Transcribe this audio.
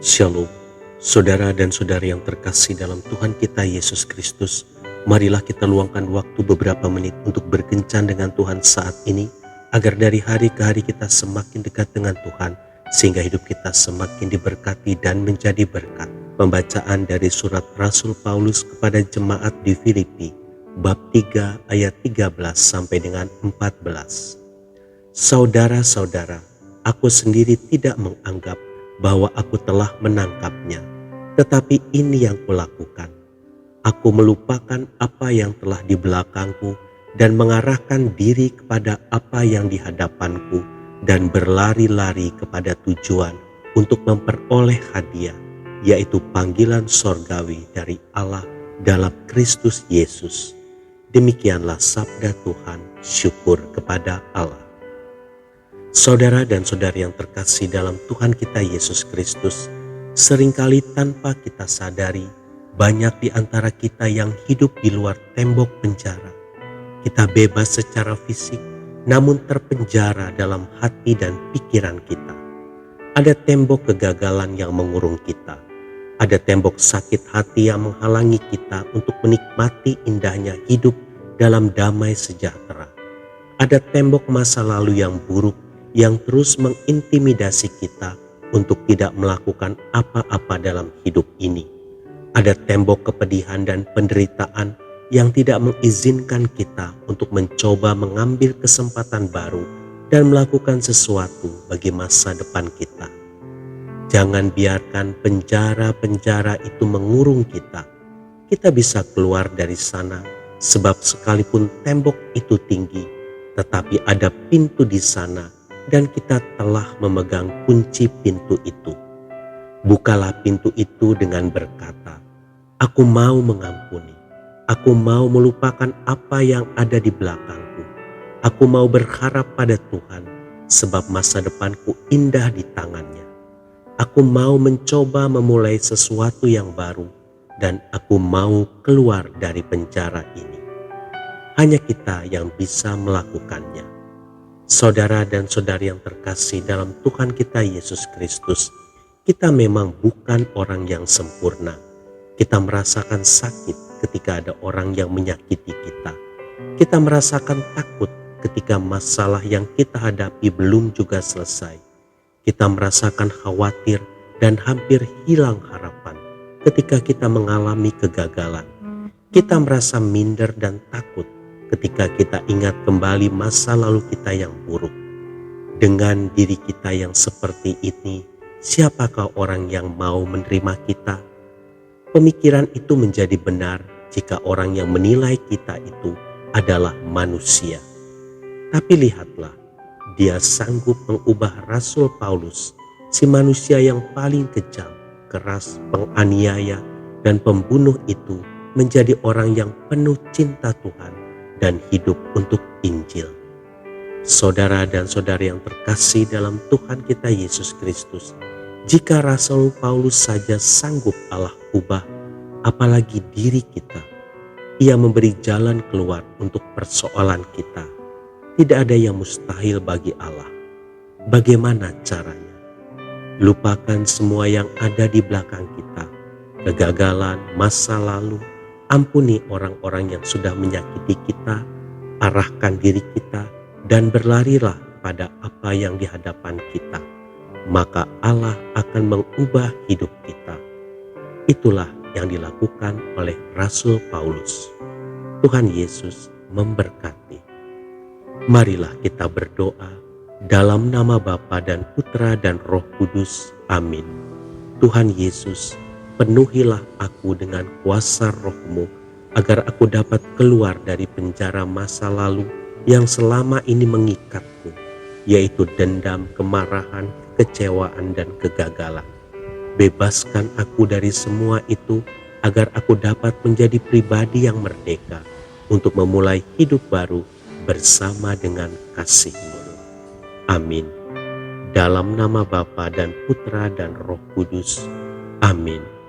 Shalom, saudara dan saudari yang terkasih dalam Tuhan kita Yesus Kristus. Marilah kita luangkan waktu beberapa menit untuk berkencan dengan Tuhan saat ini, agar dari hari ke hari kita semakin dekat dengan Tuhan, sehingga hidup kita semakin diberkati dan menjadi berkat. Pembacaan dari surat Rasul Paulus kepada jemaat di Filipi, bab 3 ayat 13 sampai dengan 14. Saudara-saudara, aku sendiri tidak menganggap bahwa aku telah menangkapnya, tetapi ini yang kulakukan. Aku melupakan apa yang telah di belakangku dan mengarahkan diri kepada apa yang di hadapanku dan berlari-lari kepada tujuan untuk memperoleh hadiah, yaitu panggilan sorgawi dari Allah dalam Kristus Yesus. Demikianlah sabda Tuhan, syukur kepada Allah. Saudara dan saudari yang terkasih dalam Tuhan kita Yesus Kristus, seringkali tanpa kita sadari, banyak di antara kita yang hidup di luar tembok penjara. Kita bebas secara fisik, namun terpenjara dalam hati dan pikiran kita. Ada tembok kegagalan yang mengurung kita. Ada tembok sakit hati yang menghalangi kita untuk menikmati indahnya hidup dalam damai sejahtera. Ada tembok masa lalu yang buruk yang terus mengintimidasi kita untuk tidak melakukan apa-apa dalam hidup ini. Ada tembok kepedihan dan penderitaan yang tidak mengizinkan kita untuk mencoba mengambil kesempatan baru dan melakukan sesuatu bagi masa depan kita. Jangan biarkan penjara-penjara itu mengurung kita. Kita bisa keluar dari sana, sebab sekalipun tembok itu tinggi, tetapi ada pintu di sana dan kita telah memegang kunci pintu itu. Bukalah pintu itu dengan berkata, "Aku mau mengampuni. Aku mau melupakan apa yang ada di belakangku. Aku mau berharap pada Tuhan, sebab masa depanku indah di tangannya. Aku mau mencoba memulai sesuatu yang baru, dan aku mau keluar dari penjara ini." Hanya kita yang bisa melakukannya. Saudara dan saudari yang terkasih dalam Tuhan kita Yesus Kristus, kita memang bukan orang yang sempurna. Kita merasakan sakit ketika ada orang yang menyakiti kita. Kita merasakan takut ketika masalah yang kita hadapi belum juga selesai. Kita merasakan khawatir dan hampir hilang harapan ketika kita mengalami kegagalan. Kita merasa minder dan takut ketika kita ingat kembali masa lalu kita yang buruk. Dengan diri kita yang seperti ini, siapakah orang yang mau menerima kita? Pemikiran itu menjadi benar jika orang yang menilai kita itu adalah manusia. Tapi lihatlah, dia sanggup mengubah Rasul Paulus, si manusia yang paling kejam, keras, penganiaya, dan pembunuh itu, menjadi orang yang penuh cinta Tuhan dan hidup untuk Injil. Saudara dan saudari yang terkasih dalam Tuhan kita Yesus Kristus, jika Rasul Paulus saja sanggup Allah ubah, apalagi diri kita. Ia memberi jalan keluar untuk persoalan kita. Tidak ada yang mustahil bagi Allah. Bagaimana caranya? Lupakan semua yang ada di belakang kita, kegagalan, masa lalu. Ampuni orang-orang yang sudah menyakiti kita, arahkan diri kita, dan berlarilah pada apa yang di hadapan kita. Maka Allah akan mengubah hidup kita. Itulah yang dilakukan oleh Rasul Paulus. Tuhan Yesus memberkati. Marilah kita berdoa dalam nama Bapa dan Putra dan Roh Kudus. Amin. Tuhan Yesus, penuhilah aku dengan kuasa Roh-Mu, agar aku dapat keluar dari penjara masa lalu yang selama ini mengikatku, yaitu dendam, kemarahan, kekecewaan, dan kegagalan. Bebaskan aku dari semua itu, agar aku dapat menjadi pribadi yang merdeka untuk memulai hidup baru bersama dengan kasih-Mu. Amin. Dalam nama Bapa dan Putra dan Roh Kudus. Amin.